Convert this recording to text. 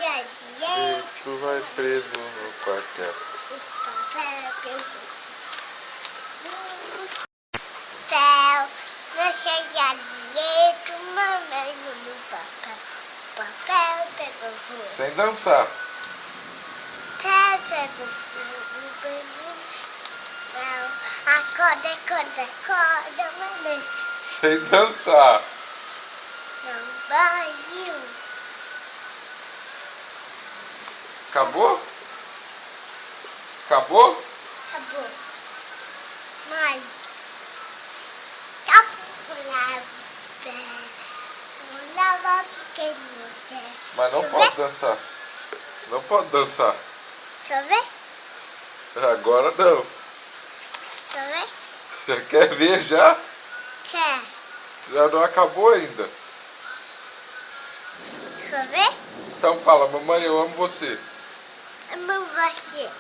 E tu vai preso no quartel. Não chega direito, mamãe no papel. Papel pegou fogo. Sem dançar. Papel pegou fogo. Não, acorda, mamãe. Sem dançar. Não vai, Acabou? Acabou? Acabou. Mas só lava pequeno. Mas não pode dançar. Não pode dançar. Chover? Agora não. Chover? Já quer ver já? Quer? Já não acabou ainda. Chover? Então fala, mamãe, eu amo você. Amo você.